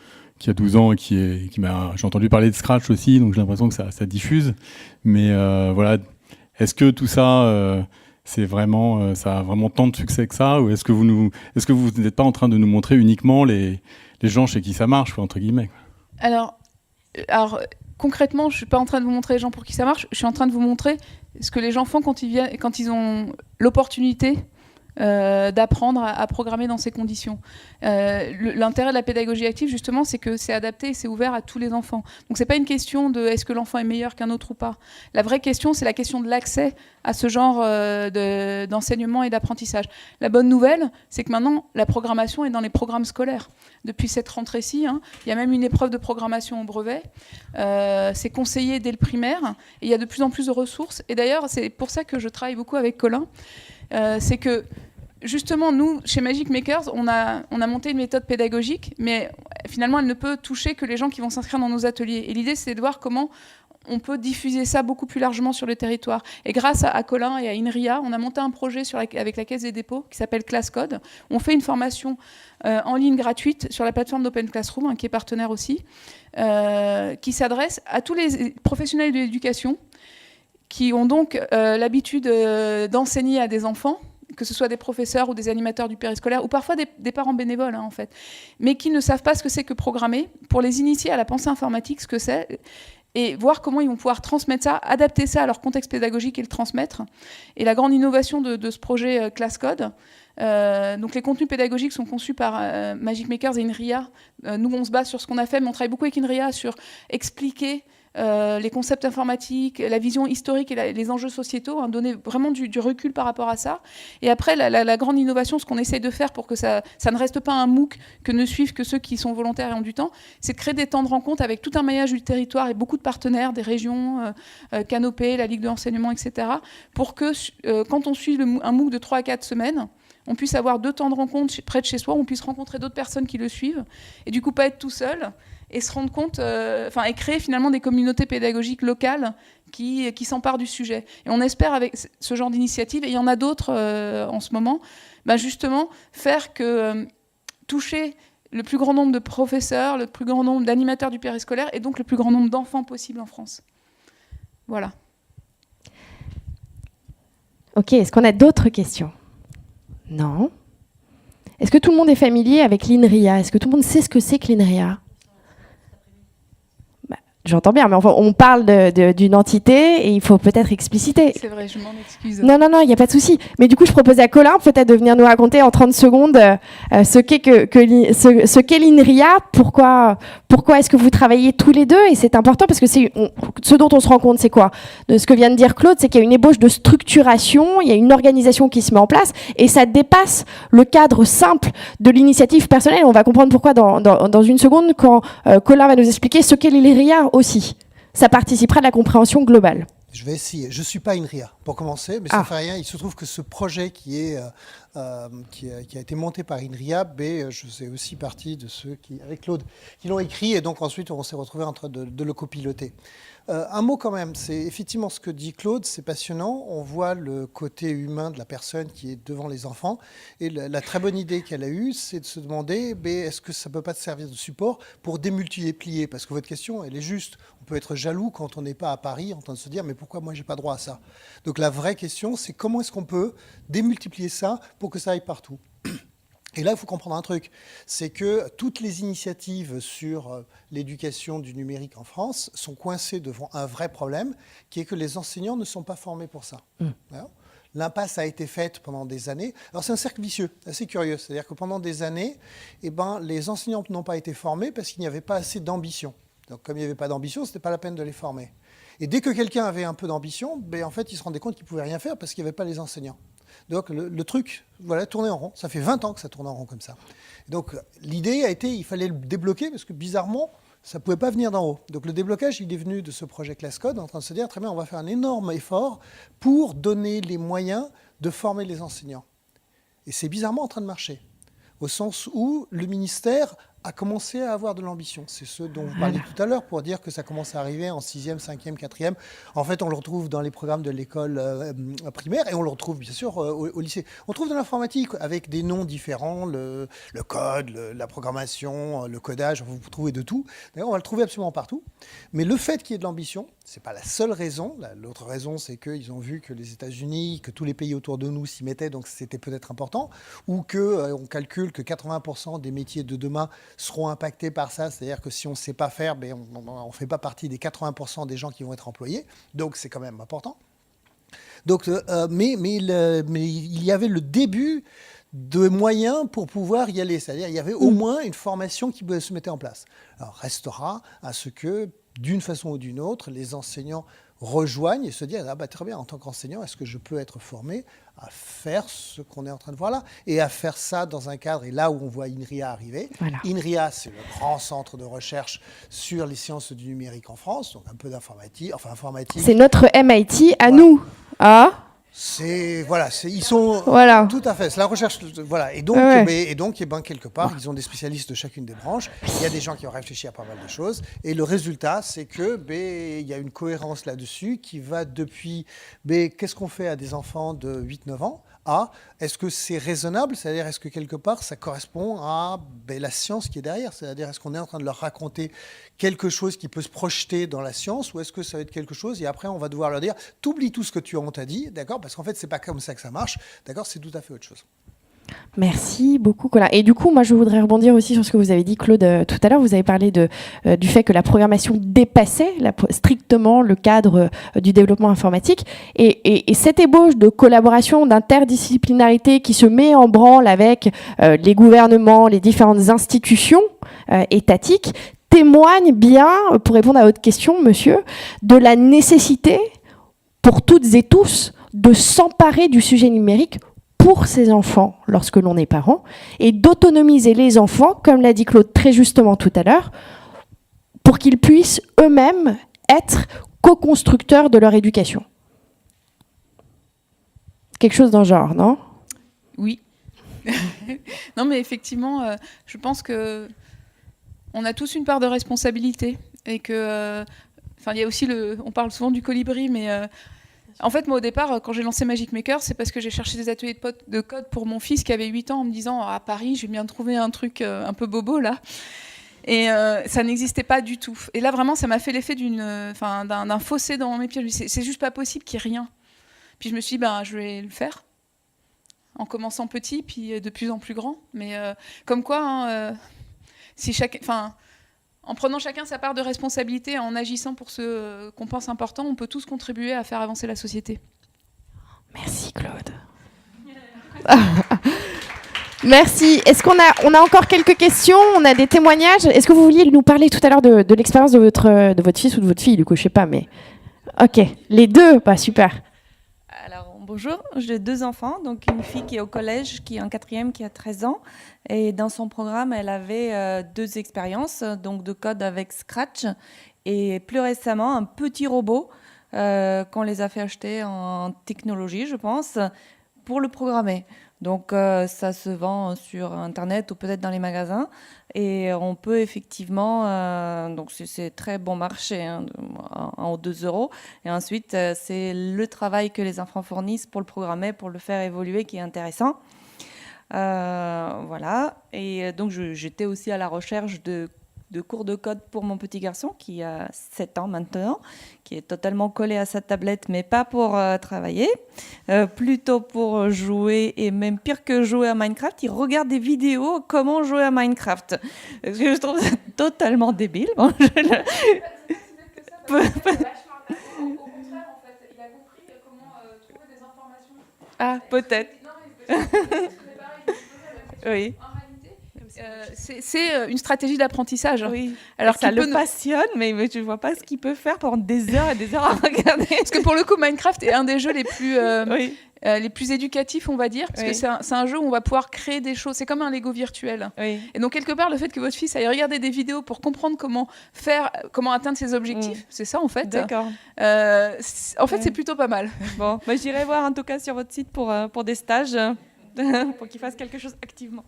12 ans et j'ai entendu parler de Scratch aussi, donc j'ai l'impression que ça diffuse. Mais voilà, est-ce que tout ça... c'est vraiment, ça a vraiment tant de succès que ça, ou est-ce que vous n'êtes pas en train de nous montrer uniquement les gens chez qui ça marche, quoi, entre guillemets, quoi. Alors, concrètement, je suis pas en train de vous montrer les gens pour qui ça marche. Je suis en train de vous montrer ce que les gens font quand ils ont l'opportunité d'apprendre à programmer dans ces conditions. L'intérêt de la pédagogie active, justement, c'est que c'est adapté et c'est ouvert à tous les enfants. Donc, c'est pas une question de est-ce que l'enfant est meilleur qu'un autre ou pas. La vraie question, c'est la question de l'accès à ce genre d'enseignement et d'apprentissage. La bonne nouvelle, c'est que maintenant, la programmation est dans les programmes scolaires. Depuis cette rentrée-ci, il y a même une épreuve de programmation au brevet. C'est conseillé dès le primaire. Et il y a de plus en plus de ressources. Et d'ailleurs, c'est pour ça que je travaille beaucoup avec Colin. C'est que justement, nous, chez Magic Makers, on a monté une méthode pédagogique, mais finalement, elle ne peut toucher que les gens qui vont s'inscrire dans nos ateliers. Et l'idée, c'est de voir comment on peut diffuser ça beaucoup plus largement sur le territoire. Et grâce à Colin et à INRIA, on a monté un projet avec la Caisse des dépôts qui s'appelle ClassCode. On fait une formation en ligne gratuite sur la plateforme d'Open Classroom, qui est partenaire aussi, qui s'adresse à tous les professionnels de l'éducation qui ont donc l'habitude d'enseigner à des enfants, que ce soit des professeurs ou des animateurs du périscolaire, ou parfois des parents bénévoles, en fait, mais qui ne savent pas ce que c'est que programmer, pour les initier à la pensée informatique, ce que c'est, et voir comment ils vont pouvoir transmettre ça, adapter ça à leur contexte pédagogique et le transmettre. Et la grande innovation de ce projet ClassCode, donc les contenus pédagogiques sont conçus par Magic Makers et INRIA. Nous, on se base sur ce qu'on a fait, mais on travaille beaucoup avec INRIA sur expliquer les concepts informatiques, la vision historique et les enjeux sociétaux, donner vraiment du recul par rapport à ça. Et après, la grande innovation, ce qu'on essaye de faire pour que ça ne reste pas un MOOC que ne suivent que ceux qui sont volontaires et ont du temps, c'est de créer des temps de rencontre avec tout un maillage du territoire et beaucoup de partenaires, des régions, Canopée, la Ligue de l'enseignement, etc., pour que quand on suit un MOOC de 3 à 4 semaines, on puisse avoir 2 temps de rencontre près de chez soi, on puisse rencontrer d'autres personnes qui le suivent, et du coup pas être tout seul, et se rendre compte, et créer finalement des communautés pédagogiques locales qui s'emparent du sujet. Et on espère avec ce genre d'initiative, et il y en a d'autres en ce moment, justement faire que toucher le plus grand nombre de professeurs, le plus grand nombre d'animateurs du périscolaire, et donc le plus grand nombre d'enfants possible en France. Voilà. Ok, est-ce qu'on a d'autres questions ? Non. Est-ce que tout le monde est familier avec l'INRIA ? Est-ce que tout le monde sait ce que c'est que l'INRIA ? J'entends bien, mais enfin, on parle d'une entité et il faut peut-être expliciter. C'est vrai, je m'en excuse. Non, il n'y a pas de souci. Mais du coup, je propose à Colin peut-être de venir nous raconter en 30 secondes ce qu'est l'INRIA, pourquoi est-ce que vous travaillez tous les deux, et c'est important parce que ce dont on se rend compte, c'est quoi? De ce que vient de dire Claude, c'est qu'il y a une ébauche de structuration, il y a une organisation qui se met en place, et ça dépasse le cadre simple de l'initiative personnelle. On va comprendre pourquoi dans une seconde quand Colin va nous expliquer ce qu'est l'INRIA aussi. Ça participera de la compréhension globale. Je vais essayer. Je ne suis pas INRIA, pour commencer, mais ça ne fait rien. Il se trouve que ce projet qui a été monté par INRIA, je fais aussi partie de ceux qui, avec Claude, qui l'ont écrit, et donc ensuite on s'est retrouvé en train de le copiloter. Un mot quand même, c'est effectivement ce que dit Claude, c'est passionnant. On voit le côté humain de la personne qui est devant les enfants. Et la très bonne idée qu'elle a eue, c'est de se demander, est-ce que ça ne peut pas te servir de support pour démultiplier? Parce que votre question, elle est juste. On peut être jaloux quand on n'est pas à Paris en train de se dire, mais pourquoi moi, je n'ai pas droit à ça? Donc la vraie question, c'est comment est-ce qu'on peut démultiplier ça pour que ça aille partout? Et là, il faut comprendre un truc, c'est que toutes les initiatives sur l'éducation du numérique en France sont coincées devant un vrai problème, qui est que les enseignants ne sont pas formés pour ça. L'impasse a été faite pendant des années. Alors c'est un cercle vicieux, assez curieux. C'est-à-dire que pendant des années, les enseignants n'ont pas été formés parce qu'il n'y avait pas assez d'ambition. Donc comme il n'y avait pas d'ambition, ce n'était pas la peine de les former. Et dès que quelqu'un avait un peu d'ambition, en fait, il se rendait compte qu'il ne pouvait rien faire parce qu'il n'y avait pas les enseignants. Donc le truc, tournait en rond. Ça fait 20 ans que ça tourne en rond comme ça. Et donc l'idée a été, il fallait le débloquer parce que bizarrement, ça ne pouvait pas venir d'en haut. Donc le déblocage, il est venu de ce projet Class Code, en train de se dire, très bien, on va faire un énorme effort pour donner les moyens de former les enseignants. Et c'est bizarrement en train de marcher, au sens où le ministère a commencé à avoir de l'ambition. C'est ce dont vous parliez tout à l'heure pour dire que ça commence à arriver en 6e, 5e, 4e. En fait, on le retrouve dans les programmes de l'école primaire et on le retrouve bien sûr au lycée. On trouve de l'informatique avec des noms différents, le code, la programmation, le codage, vous trouvez de tout. D'ailleurs, on va le trouver absolument partout. Mais le fait qu'il y ait de l'ambition, ce n'est pas la seule raison. L'autre raison, c'est qu'ils ont vu que les États-Unis, que tous les pays autour de nous s'y mettaient, donc c'était peut-être important, ou qu'on calcule que 80% des métiers de demain seront impactés par ça, c'est-à-dire que si on ne sait pas faire, on ne fait pas partie des 80% des gens qui vont être employés, donc c'est quand même important. Donc, mais il y avait le début de moyens pour pouvoir y aller, c'est-à-dire il y avait au moins une formation qui se mettait en place. Alors restera à ce que, d'une façon ou d'une autre, les enseignants rejoignent et se disent très bien, en tant qu'enseignant, est-ce que je peux être formé à faire ce qu'on est en train de voir là et à faire ça dans un cadre, et là où on voit INRIA arriver. Voilà. INRIA, c'est le grand centre de recherche sur les sciences du numérique en France, donc un peu d'informatique, informatique. C'est notre MIT à nous. Ils sont tout à fait. C'est la recherche, Et donc, quelque part, ils ont des spécialistes de chacune des branches. Il y a des gens qui ont réfléchi à pas mal de choses. Et le résultat, c'est que il y a une cohérence là-dessus qui va depuis qu'est-ce qu'on fait à des enfants de 8-9 ans est-ce que c'est raisonnable, c'est-à-dire est-ce que quelque part ça correspond à la science qui est derrière, c'est-à-dire est-ce qu'on est en train de leur raconter quelque chose qui peut se projeter dans la science, ou est-ce que ça va être quelque chose et après on va devoir leur dire t'oublies tout ce que on t'a dit, d'accord, parce qu'en fait c'est pas comme ça que ça marche, d'accord, c'est tout à fait autre chose. Merci beaucoup, Colin. Et du coup, moi, je voudrais rebondir aussi sur ce que vous avez dit, Claude, tout à l'heure. Vous avez parlé du fait que la programmation dépassait strictement le cadre du développement informatique. Et cette ébauche de collaboration, d'interdisciplinarité qui se met en branle avec les gouvernements, les différentes institutions étatiques, témoigne bien, pour répondre à votre question, monsieur, de la nécessité pour toutes et tous de s'emparer du sujet numérique pour ses enfants lorsque l'on est parent, et d'autonomiser les enfants, comme l'a dit Claude très justement tout à l'heure, pour qu'ils puissent eux-mêmes être co-constructeurs de leur éducation. Quelque chose dans le genre, non ? Oui. Non, mais effectivement, je pense que on a tous une part de responsabilité, et que, il y a aussi on parle souvent du colibri, mais en fait, moi, au départ, quand j'ai lancé Magic Maker, c'est parce que j'ai cherché des ateliers de code pour mon fils qui avait 8 ans en me disant à Paris, j'ai bien trouvé un truc un peu bobo, là. Et ça n'existait pas du tout. Et là, vraiment, ça m'a fait l'effet d'un fossé dans mes pieds. C'est juste pas possible qu'il n'y ait rien. Puis je me suis dit, je vais le faire. En commençant petit, puis de plus en plus grand. Mais comme quoi, si En prenant chacun sa part de responsabilité, en agissant pour ce qu'on pense important, on peut tous contribuer à faire avancer la société. Merci Claude. Merci. Est-ce qu'on a encore quelques questions? On a des témoignages. Est-ce que vous vouliez nous parler tout à l'heure de l'expérience de votre fils ou de votre fille, du coup, je sais pas, mais... Ok, les deux, bah super. Alors, bonjour, j'ai 2 enfants, donc une fille qui est au collège, qui est en 4e, qui a 13 ans. Et dans son programme, elle avait 2 expériences, donc de code avec Scratch. Et plus récemment, un petit robot qu'on les a fait acheter en technologie, je pense, pour le programmer. Donc ça se vend sur Internet ou peut-être dans les magasins. Et on peut effectivement, donc c'est très bon marché, hein, en haut 2 €. Et ensuite, c'est le travail que les enfants fournissent pour le programmer, pour le faire évoluer, qui est intéressant. Voilà. Et donc j'étais aussi à la recherche de cours de code pour mon petit garçon qui a 7 ans maintenant, qui est totalement collé à sa tablette, mais pas pour travailler, plutôt pour jouer, et même pire que jouer à Minecraft, il regarde des vidéos comment jouer à Minecraft. Parce que je trouve ça totalement débile. Bon, Ah, peut-être. Oui. C'est une stratégie d'apprentissage. Oui. Alors ça le passionne, mais je ne vois pas ce qu'il peut faire pendant des heures et des heures à regarder. Parce que pour le coup, Minecraft est un des jeux les plus éducatifs, on va dire, parce que c'est un jeu où on va pouvoir créer des choses. C'est comme un Lego virtuel. Oui. Et donc, quelque part, le fait que votre fils aille regarder des vidéos pour comprendre comment atteindre ses objectifs, c'est ça, en fait. D'accord. En fait, c'est plutôt pas mal. Bon, j'irai voir en tout cas sur votre site pour des stages, pour qu'il fasse quelque chose activement.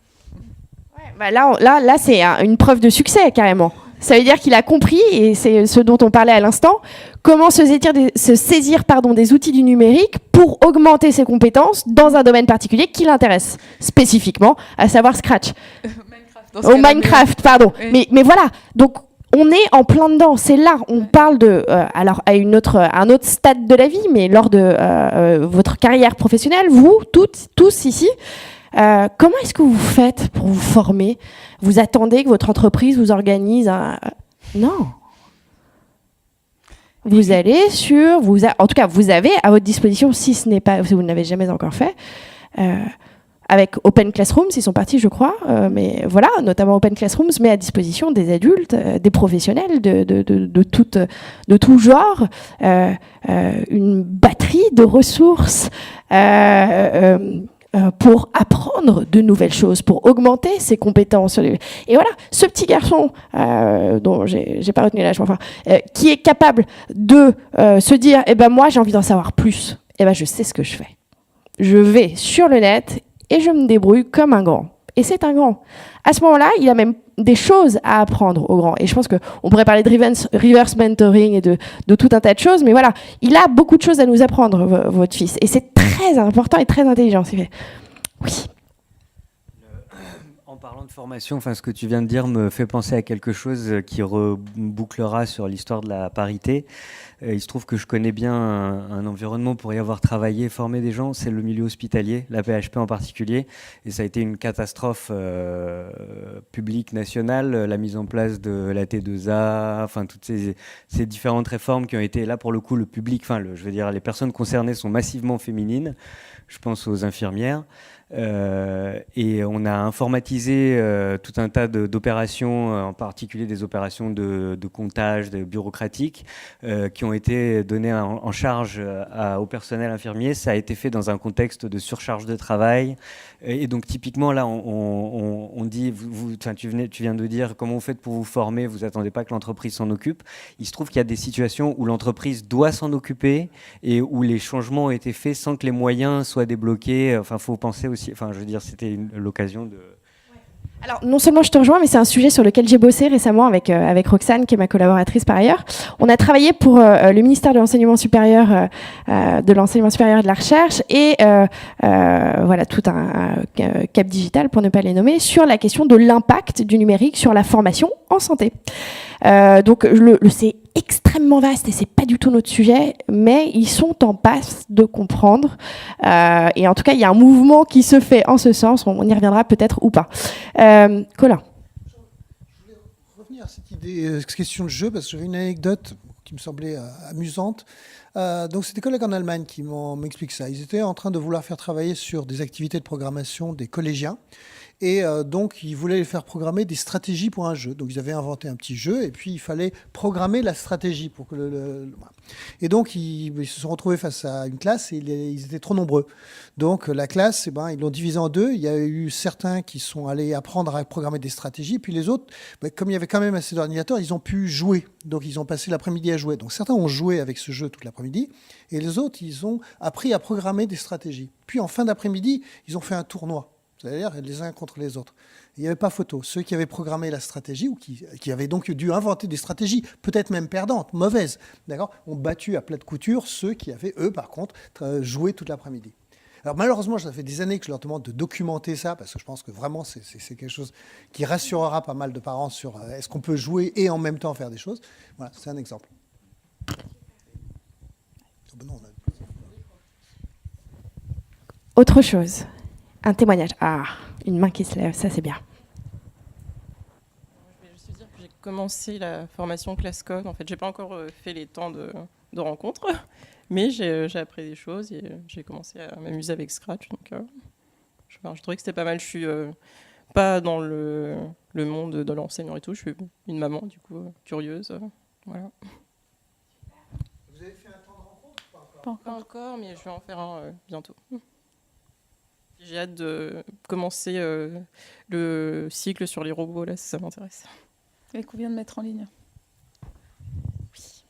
Ouais, bah là c'est une preuve de succès, carrément. Ça veut dire qu'il a compris, et c'est ce dont on parlait à l'instant, comment se saisir des outils du numérique pour augmenter ses compétences dans un domaine particulier qui l'intéresse spécifiquement, à savoir Scratch. Minecraft, pardon. Oui. Mais voilà, donc on est en plein dedans. C'est là, on parle de, alors à un autre stade de la vie, mais lors de votre carrière professionnelle, vous, tous ici, comment est-ce que vous faites pour vous former? Vous attendez que votre entreprise vous organise un... Non. Vous allez en tout cas, vous avez à votre disposition, si vous ne l'avez jamais encore fait, avec Open Classrooms, ils sont partis, je crois, mais voilà, notamment Open Classrooms met à disposition des adultes, des professionnels de tout genre, une batterie de ressources pour apprendre de nouvelles choses, pour augmenter ses compétences. Et voilà, ce petit garçon, dont j'ai pas retenu l'âge, enfin, qui est capable de se dire, moi j'ai envie d'en savoir plus, je sais ce que je fais. Je vais sur le net et je me débrouille comme un grand. Et c'est un grand. À ce moment-là, il a même des choses à apprendre au grand. Et je pense qu'on pourrait parler de reverse mentoring et de tout un tas de choses, mais voilà, il a beaucoup de choses à nous apprendre, votre fils. Et c'est très important et très intelligent. Oui. En parlant de formation, ce que tu viens de dire me fait penser à quelque chose qui rebouclera sur l'histoire de la parité. Il se trouve que je connais bien un environnement pour y avoir travaillé, formé des gens, c'est le milieu hospitalier, la PHP en particulier. Et ça a été une catastrophe publique nationale, la mise en place de la T2A, toutes ces différentes réformes qui ont été là pour le coup le public, je veux dire les personnes concernées sont massivement féminines, je pense aux infirmières. Et on a informatisé tout un tas d'opérations, en particulier des opérations de comptage, de bureaucratiques, qui ont été données en charge au personnel infirmier. Ça a été fait dans un contexte de surcharge de travail. Et donc typiquement là, on dit, tu viens de dire comment vous faites pour vous former, vous attendez pas que l'entreprise s'en occupe. Il se trouve qu'il y a des situations où l'entreprise doit s'en occuper et où les changements ont été faits sans que les moyens soient débloqués. Faut penser aussi, je veux dire, c'était l'occasion de... Alors, non seulement je te rejoins, mais c'est un sujet sur lequel j'ai bossé récemment avec Roxane, qui est ma collaboratrice par ailleurs. On a travaillé pour le ministère de l'Enseignement supérieur, et de la Recherche, et voilà, tout un cap digital, pour ne pas les nommer, sur la question de l'impact du numérique sur la formation en santé. Donc, c'est extrêmement vaste et c'est pas du tout notre sujet, mais ils sont en passe de comprendre. Et en tout cas, il y a un mouvement qui se fait en ce sens. On y reviendra peut-être ou pas. Colin. Je voulais revenir à cette question de jeu, parce que j'avais une anecdote qui me semblait amusante. Donc, c'est des collègues en Allemagne qui m'expliquent ça. Ils étaient en train de vouloir faire travailler sur des activités de programmation des collégiens. Et donc, ils voulaient les faire programmer des stratégies pour un jeu. Donc, ils avaient inventé un petit jeu et puis il fallait programmer la stratégie pour que Et donc, ils se sont retrouvés face à une classe et ils étaient trop nombreux. Donc, la classe, ils l'ont divisée en deux. Il y a eu certains qui sont allés apprendre à programmer des stratégies. Puis les autres, comme il y avait quand même assez d'ordinateurs, ils ont pu jouer. Donc, ils ont passé l'après-midi à jouer. Donc, certains ont joué avec ce jeu toute l'après-midi. Et les autres, ils ont appris à programmer des stratégies. Puis, en fin d'après-midi, ils ont fait un tournoi. C'est-à-dire les uns contre les autres. Il n'y avait pas photo. Ceux qui avaient programmé la stratégie ou qui avaient donc dû inventer des stratégies, peut-être même perdantes, mauvaises, d'accord, ont battu à plat de couture ceux qui avaient, eux, par contre, joué toute l'après-midi. Alors malheureusement, ça fait des années que je leur demande de documenter ça, parce que je pense que vraiment, c'est quelque chose qui rassurera pas mal de parents sur est-ce qu'on peut jouer et en même temps faire des choses. Voilà, c'est un exemple. Autre chose. Un témoignage. Ah, une main qui se lève, ça c'est bien. Je vais juste dire que j'ai commencé la formation Class Code. En fait, j'ai pas encore fait les temps de rencontre, mais j'ai appris des choses et j'ai commencé à m'amuser avec Scratch. Donc, je trouvais que c'était pas mal. Je suis pas dans le monde de l'enseignant et tout. Je suis une maman, du coup, curieuse. Voilà. Vous avez fait un temps de rencontre ou pas encore ? Pas encore, mais je vais en faire un bientôt. J'ai hâte de commencer le cycle sur les robots, là, ça m'intéresse. Et qu'on vient de mettre en ligne. Oui.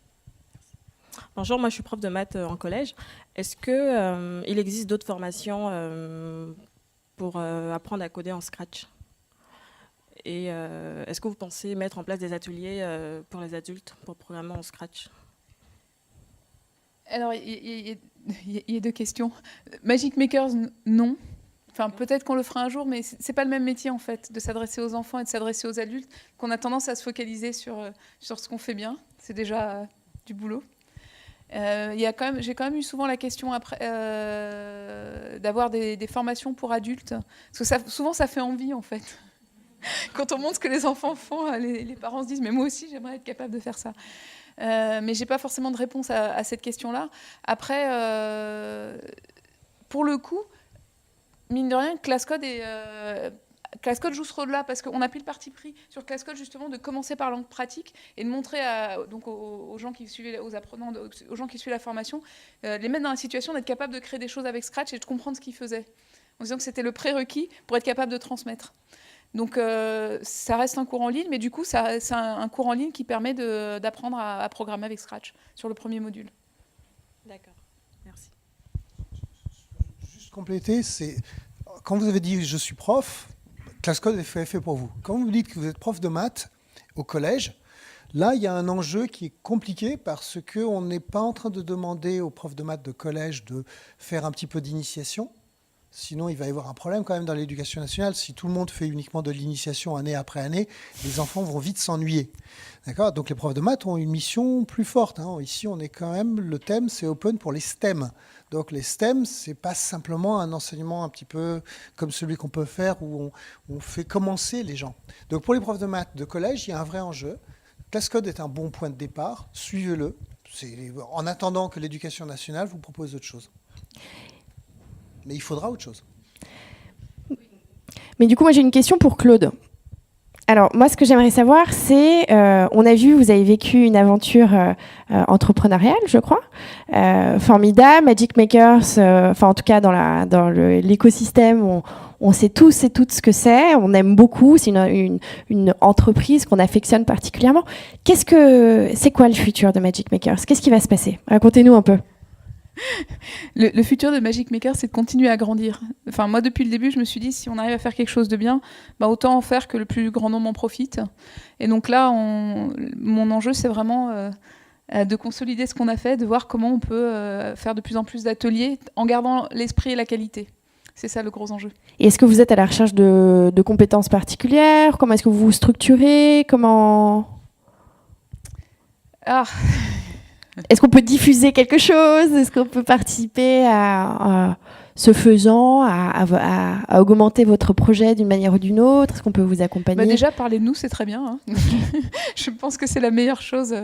Bonjour, moi je suis prof de maths en collège. Est-ce qu'il existe d'autres formations pour apprendre à coder en Scratch ? Et est-ce que vous pensez mettre en place des ateliers pour les adultes pour programmer en Scratch ? Alors, il y a deux questions. Magic Makers, non. Enfin, peut-être qu'on le fera un jour, mais c'est pas le même métier, en fait, de s'adresser aux enfants et de s'adresser aux adultes, qu'on a tendance à se focaliser sur ce qu'on fait bien. C'est déjà du boulot. J'ai quand même eu souvent la question après d'avoir des formations pour adultes. Parce que souvent, ça fait envie, en fait. Quand on montre ce que les enfants font, les parents se disent « mais moi aussi, j'aimerais être capable de faire ça ». Mais je n'ai pas forcément de réponse à cette question-là. Après, pour le coup, mine de rien, Class Code joue ce rôle-là parce qu'on a pris le parti pris sur Class Code justement de commencer par langue pratique et de montrer donc aux gens qui suivaient, aux apprenants, aux gens qui suivaient la formation, les mettre dans la situation d'être capable de créer des choses avec Scratch et de comprendre ce qu'ils faisaient, en disant que c'était le prérequis pour être capable de transmettre. Donc ça reste un cours en ligne, mais du coup c'est un cours en ligne qui permet d'apprendre à programmer avec Scratch sur le premier module. D'accord, merci. Juste compléter, c'est quand vous avez dit je suis prof, Class Code est fait pour vous. Quand vous dites que vous êtes prof de maths au collège, là il y a un enjeu qui est compliqué parce qu'on n'est pas en train de demander aux profs de maths de collège de faire un petit peu d'initiation. Sinon, il va y avoir un problème quand même dans l'éducation nationale. Si tout le monde fait uniquement de l'initiation année après année, les enfants vont vite s'ennuyer. D'accord ? Donc les profs de maths ont une mission plus forte. Ici, on est quand même, le thème, c'est open pour les STEM. Donc les STEM, c'est pas simplement un enseignement un petit peu comme celui qu'on peut faire où on fait commencer les gens. Donc pour les profs de maths de collège, il y a un vrai enjeu. Class Code est un bon point de départ. Suivez-le. En attendant que l'éducation nationale vous propose autre chose. Mais il faudra autre chose. Mais du coup, moi, j'ai une question pour Claude. Alors, moi, ce que j'aimerais savoir, c'est, on a vu, vous avez vécu une aventure entrepreneuriale, je crois, formidable, Magic Makers, en tout cas, dans l'écosystème, on sait tous et toutes ce que c'est, on aime beaucoup, c'est une entreprise qu'on affectionne particulièrement. C'est quoi le futur de Magic Makers ? Qu'est-ce qui va se passer ? Racontez-nous un peu. Le futur de Magic Maker, c'est de continuer à grandir. Enfin, moi, depuis le début, je me suis dit, si on arrive à faire quelque chose de bien, autant en faire que le plus grand nombre en profite. Et donc là, mon enjeu, c'est vraiment de consolider ce qu'on a fait, de voir comment on peut faire de plus en plus d'ateliers en gardant l'esprit et la qualité. C'est ça le gros enjeu. Et est-ce que vous êtes à la recherche de compétences particulières ? Comment est-ce que vous vous structurez ? Comment... Est-ce qu'on peut diffuser quelque chose? Est-ce qu'on peut participer à ce faisant, à augmenter votre projet d'une manière ou d'une autre? Est-ce qu'on peut vous accompagner? Déjà, parler de nous, c'est très bien. Hein. Je pense que c'est la meilleure chose.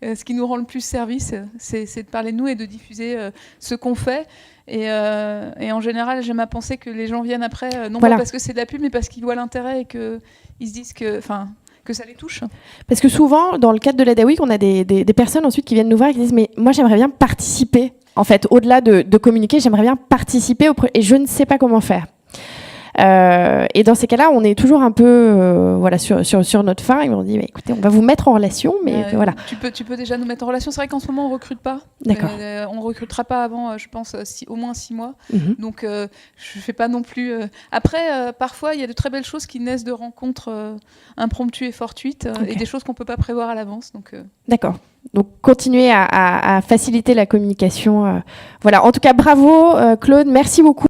Ce qui nous rend le plus service, c'est de parler de nous et de diffuser ce qu'on fait. Et en général, j'aime à penser que les gens viennent après, non pas parce que c'est de la pub, mais parce qu'ils voient l'intérêt et qu'ils se disent que ça les touche. Parce que souvent, dans le cadre de l'ADA Week, on a des personnes ensuite qui viennent nous voir et qui disent « Mais moi, j'aimerais bien participer. En fait, au-delà de communiquer, j'aimerais bien participer et je ne sais pas comment faire. » Et dans ces cas-là, on est toujours un peu sur notre faim. Et on dit, écoutez, on va vous mettre en relation, mais voilà. Tu peux déjà nous mettre en relation. C'est vrai qu'en ce moment, on ne recrute pas. D'accord. On ne recrutera pas avant, je pense, au moins 6 mois. Mhm. Donc, je ne fais pas non plus... Après, parfois, il y a de très belles choses qui naissent de rencontres impromptues et fortuites et des choses qu'on ne peut pas prévoir à l'avance. D'accord. Donc, continuez à faciliter la communication. Voilà. En tout cas, bravo, Claude. Merci beaucoup.